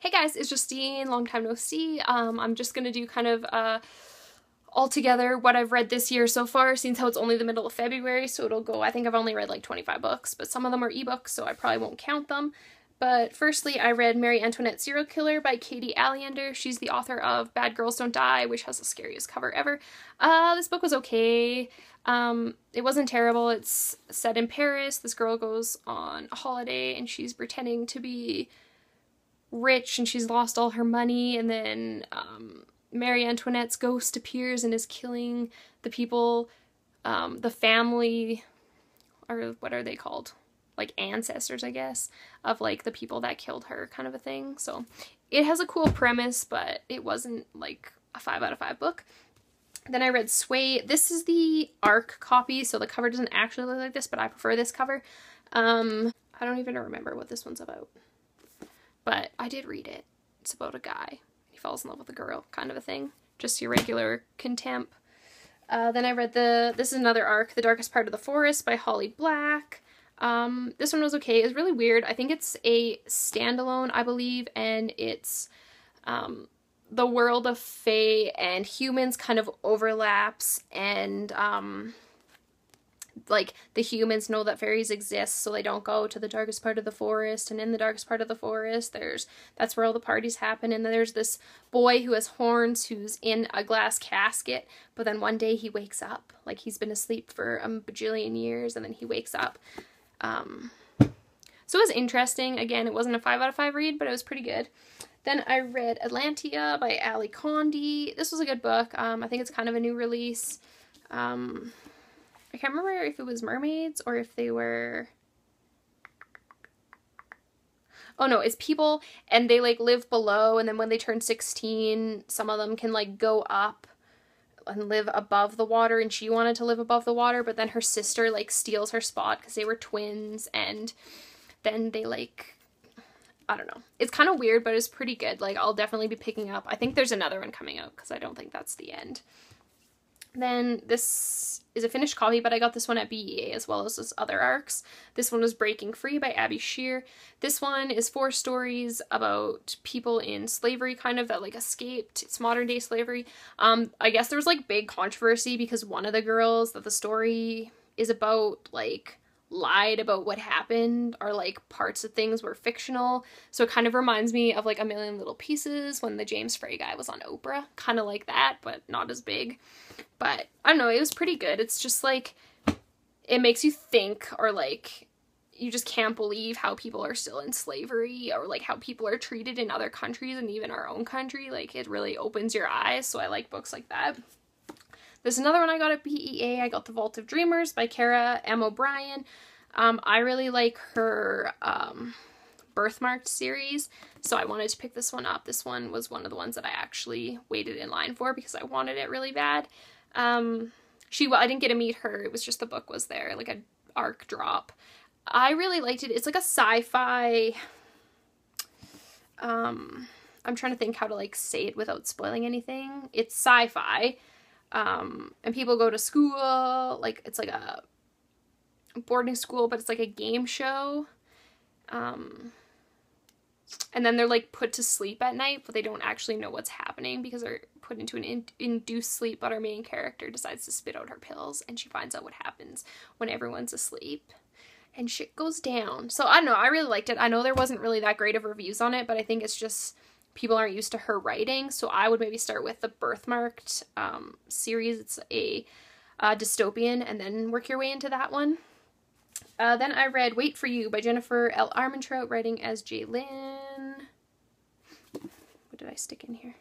Hey guys, it's Justine, long time no see. I'm just gonna do kind of all together what I've read this year so far, since how it's only the middle of February, so it'll go, I think I've only read like 25 books, but some of them are ebooks, so I probably won't count them. But firstly, I read Marie Antoinette Serial Killer by Katie Allender. She's the author of Bad Girls Don't Die, which has the scariest cover ever. This book was okay. It wasn't terrible. It's set in Paris. This girl goes on a holiday and she's pretending to be rich and she's lost all her money, and then Marie Antoinette's ghost appears and is killing the people, the family, or what are they called? Like ancestors, I guess, of like the people that killed her, kind of a thing. So it has a cool premise, but it wasn't like a 5 out of 5 book. Then I read Sway. This is the ARC copy, so the cover doesn't actually look like this, but I prefer this cover. I don't even remember what this one's about, but I did read it. It's about a guy. He falls in love with a girl, kind of a thing. Just your regular contemp. Then I read this is another ARC, The Darkest Part of the Forest by Holly Black. This one was okay. It was really weird. I think it's a standalone, I believe, and it's the world of fae and humans kind of overlaps, and like the humans know that fairies exist, so they don't go to the darkest part of the forest, and in the darkest part of the forest that's where all the parties happen. And then there's this boy who has horns who's in a glass casket, but then one day he wakes up, like he's been asleep for a bajillion years, and then he wakes up. So it was interesting. Again, it wasn't a 5 out of 5 read, but it was pretty good. Then I read Atlantia by Ali Condi. This was a good book. I think it's kind of a new release. I can't remember if it was mermaids or if they were... Oh no, it's people and they like live below, and then when they turn 16, some of them can like go up and live above the water, and she wanted to live above the water, but then her sister like steals her spot because they were twins, and then they like, I don't know. It's kind of weird, but it's pretty good. Like, I'll definitely be picking up. I think there's another one coming out because I don't think that's the end. Then this is a finished copy, but I got this one at BEA as well as this other ARCs. This one was Breaking Free by Abby Shear. This one is 4 stories about people in slavery, kind of, that like escaped. It's modern day slavery. I guess there was like big controversy because one of the girls that the story is about like lied about what happened, or like parts of things were fictional. So it kind of reminds me of like A Million Little Pieces when the James Frey guy was on Oprah, kind of like that, but not as big. But I don't know, it was pretty good. It's just like, it makes you think, or like you just can't believe how people are still in slavery, or like how people are treated in other countries and even our own country. Like, it really opens your eyes, so I like books like that. There's another one I got at BEA. I got The Vault of Dreamers by Kara M. O'Brien. I really like her Birthmarked series, so I wanted to pick this one up. This one was one of the ones that I actually waited in line for because I wanted it really bad. I didn't get to meet her. It was just the book was there, like an ARC drop. I really liked it. It's like a sci-fi... I'm trying to think how to like say it without spoiling anything. It's sci-fi. And people go to school, like, it's like a boarding school, but it's like a game show. And then they're like put to sleep at night, but they don't actually know what's happening because they're put into an induced sleep, but our main character decides to spit out her pills, and she finds out what happens when everyone's asleep. And shit goes down. So I don't know, I really liked it. I know there wasn't really that great of reviews on it, but I think it's just... people aren't used to her writing, so I would maybe start with the Birthmarked series. It's a dystopian, and then work your way into that one. Then I read Wait for You by Jennifer L. Armentrout, writing as Jaylyn. What did I stick in here?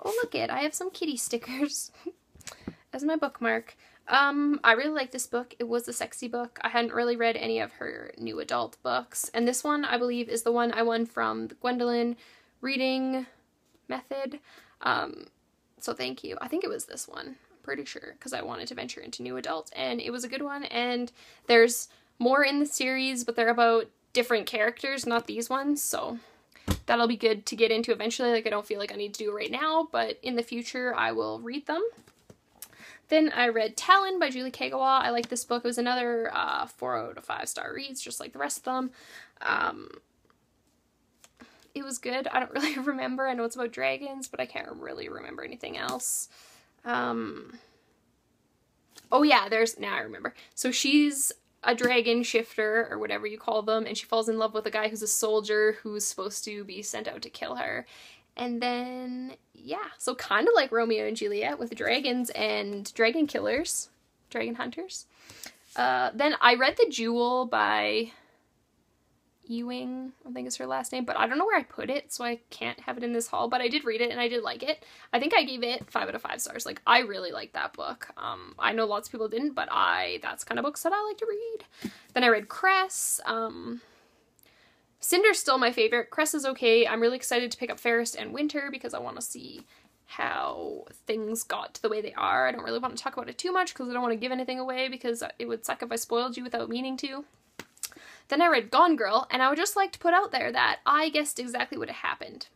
Oh, look it, I have some kitty stickers as my bookmark. I really like this book. It was a sexy book. I hadn't really read any of her new adult books, and this one, I believe, is the one I won from the Gwendolyn reading method. So thank you. I think it was this one. I'm pretty sure, because I wanted to venture into new adult, and it was a good one. And there's more in the series, but they're about different characters, not these ones, so that'll be good to get into eventually. Like, I don't feel like I need to do it right now, but in the future I will read them. Then I read Talon by Julie Kagawa. I like this book. It was another 4 out of 5 star reads, just like the rest of them. It was good. I don't really remember. I know it's about dragons, but I can't really remember anything else. Oh yeah, now I remember. So she's a dragon shifter, or whatever you call them, and she falls in love with a guy who's a soldier who's supposed to be sent out to kill her. And then, yeah, so kind of like Romeo and Juliet with dragons and dragon killers, dragon hunters. Then I read The Jewel by Ewing, I think is her last name, but I don't know where I put it, so I can't have it in this haul, but I did read it and I did like it. I think I gave it 5 out of 5 stars. Like, I really liked that book. I know lots of people didn't, but that's kind of books that I like to read. Then I read Cress. Cinder's still my favorite. Cress is okay. I'm really excited to pick up Fairest and Winter because I want to see how things got to the way they are. I don't really want to talk about it too much because I don't want to give anything away because it would suck if I spoiled you without meaning to. Then I read Gone Girl, and I would just like to put out there that I guessed exactly what had happened.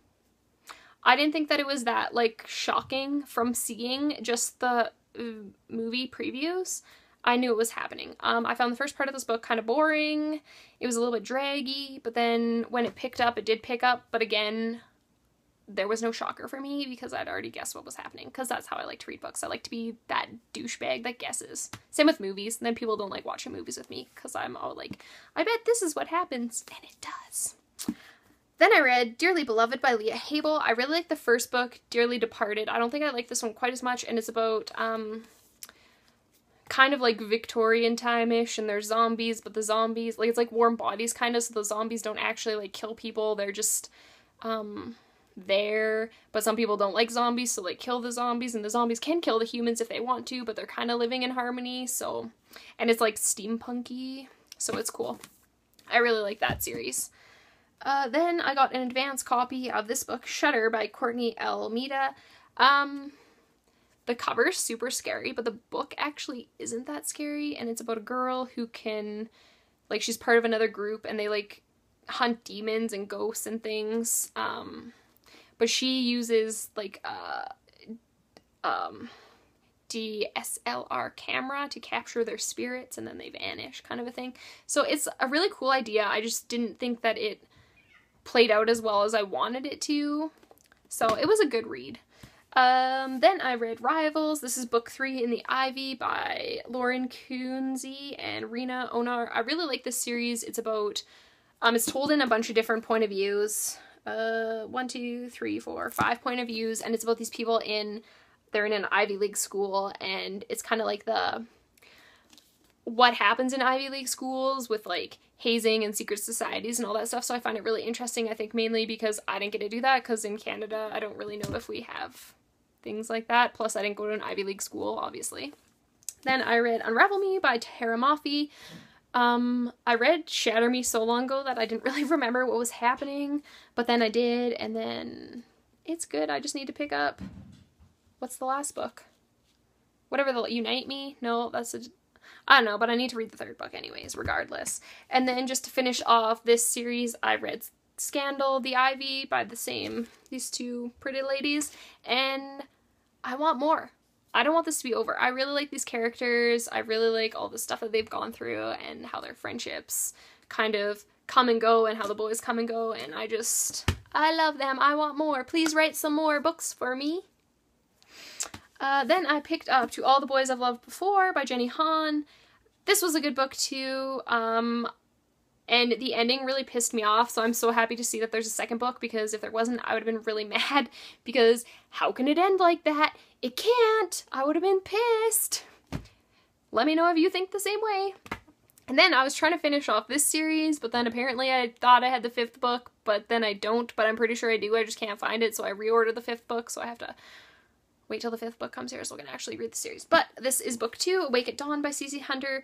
I didn't think that it was that, like, shocking from seeing just the movie previews. I knew it was happening. I found the first part of this book kind of boring. It was a little bit draggy, but then when it picked up, it did pick up. But again, there was no shocker for me because I'd already guessed what was happening, because that's how I like to read books. I like to be that douchebag that guesses. Same with movies, and then people don't like watching movies with me because I'm all like, I bet this is what happens, and it does. Then I read Dearly Beloved by Leah Habel. I really like the first book, Dearly Departed. I don't think I like this one quite as much, and it's about kind of like Victorian time-ish, and there's zombies, but the zombies, like, it's like Warm Bodies kind of, so the zombies don't actually like kill people, they're just there, but some people don't like zombies, so like kill the zombies, and the zombies can kill the humans if they want to, but they're kind of living in harmony, so, and it's like steampunky, so it's cool. I really like that series. Then I got an advance copy of this book, Shutter by Courtney Almeida. The cover's super scary, but the book actually isn't that scary, and it's about a girl who can, like, she's part of another group, and they, like, hunt demons and ghosts and things, but she uses, like, DSLR camera to capture their spirits, and then they vanish, kind of a thing. So it's a really cool idea. I just didn't think that it played out as well as I wanted it to, so it was a good read. Then I read Rivals. This is book 3 in the Ivy by Lauren Kunze and Rena Onar. I really like this series. It's about, it's told in a bunch of different point of views. 1, 2, 3, 4, 5 point of views, and it's about these people they're in an Ivy League school, and it's kind of like what happens in Ivy League schools with, like, hazing and secret societies and all that stuff, so I find it really interesting, I think mainly because I didn't get to do that, because in Canada I don't really know if we have things like that, plus I didn't go to an Ivy League school, obviously. Then I read Unravel Me by Tara Mafi. I read Shatter Me so long ago that I didn't really remember what was happening, but then I did, and then it's good. I just need to pick up, what's the last book? Whatever, the Unite Me? No, I don't know, but I need to read the 3rd book anyways, regardless. And then just to finish off this series, I read Scandal, The Ivy by these two pretty ladies, and I want more. I don't want this to be over. I really like these characters. I really like all the stuff that they've gone through and how their friendships kind of come and go and how the boys come and go, and I love them. I want more. Please write some more books for me. Then I picked up To All the Boys I've Loved Before by Jenny Han. This was a good book too, and the ending really pissed me off, so I'm so happy to see that there's a 2nd book, because if there wasn't, I would have been really mad, because how can it end like that? It can't! I would have been pissed! Let me know if you think the same way. And then I was trying to finish off this series, but then apparently I thought I had the 5th book, but then I don't, but I'm pretty sure I do, I just can't find it, so I reordered the 5th book, so I have to wait till the 5th book comes here so I can actually read the series. But this is book 2, Awake at Dawn by Cece Hunter.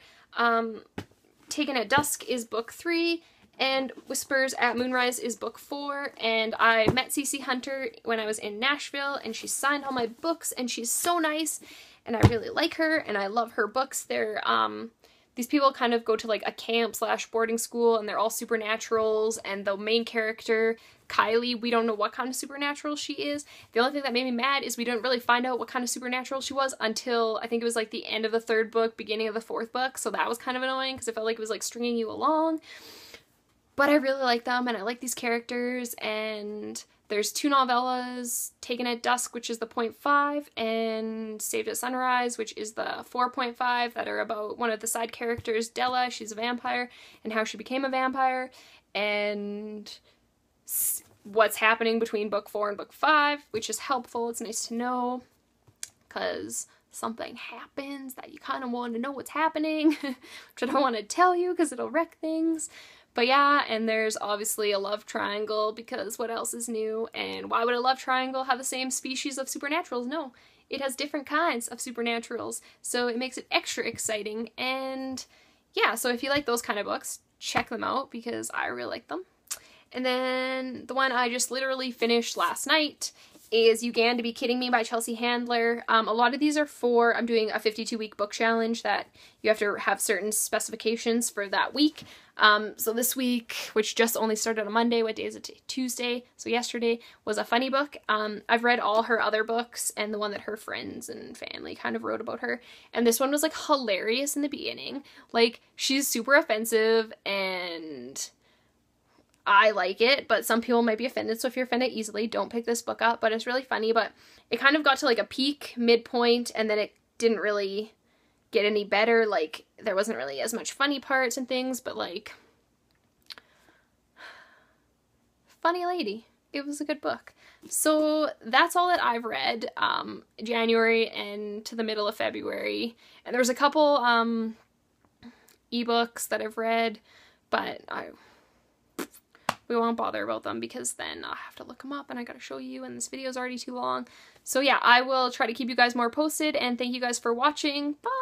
Taken at Dusk is book 3, and Whispers at Moonrise is book 4, and I met Cece Hunter when I was in Nashville, and she signed all my books, and she's so nice, and I really like her, and I love her books. They're, these people kind of go to, like, a camp / boarding school, and they're all supernaturals, and the main character, Kylie, we don't know what kind of supernatural she is. The only thing that made me mad is we didn't really find out what kind of supernatural she was until, I think it was, like, the end of the 3rd book, beginning of the 4th book, so that was kind of annoying, because it felt like it was, like, stringing you along. but I really like them and I like these characters, and there's 2 novellas, Taken at Dusk, which is the 0.5, and Saved at Sunrise, which is the 4.5, that are about one of the side characters, Della, she's a vampire, and how she became a vampire, and what's happening between book 4 and book 5, which is helpful. It's nice to know, because something happens that you kind of want to know what's happening, which I don't want to tell you because it'll wreck things. But yeah, and there's obviously a love triangle, because what else is new? And why would a love triangle have the same species of supernaturals? No, it has different kinds of supernaturals, so it makes it extra exciting. And yeah, so if you like those kind of books, check them out, because I really like them. And then the one I just literally finished last night is You Gan to Be Kidding Me by Chelsea Handler. A lot of these are for, I'm doing a 52-week book challenge that you have to have certain specifications for that week. So this week, which just only started on Monday, what day is it? Tuesday, so yesterday, was a funny book. I've read all her other books and the one that her friends and family kind of wrote about her. And this one was like hilarious in the beginning. Like, she's super offensive and I like it, but some people might be offended, so if you're offended easily, don't pick this book up. But it's really funny, but it kind of got to like a peak, midpoint, and then it didn't really get any better. Like, there wasn't really as much funny parts and things, but like, funny lady. It was a good book. So that's all that I've read, January and to the middle of February. And there's a couple ebooks that I've read, but we won't bother about them because then I'll have to look them up and I gotta show you, and this video is already too long. So yeah, I will try to keep you guys more posted, and thank you guys for watching. Bye!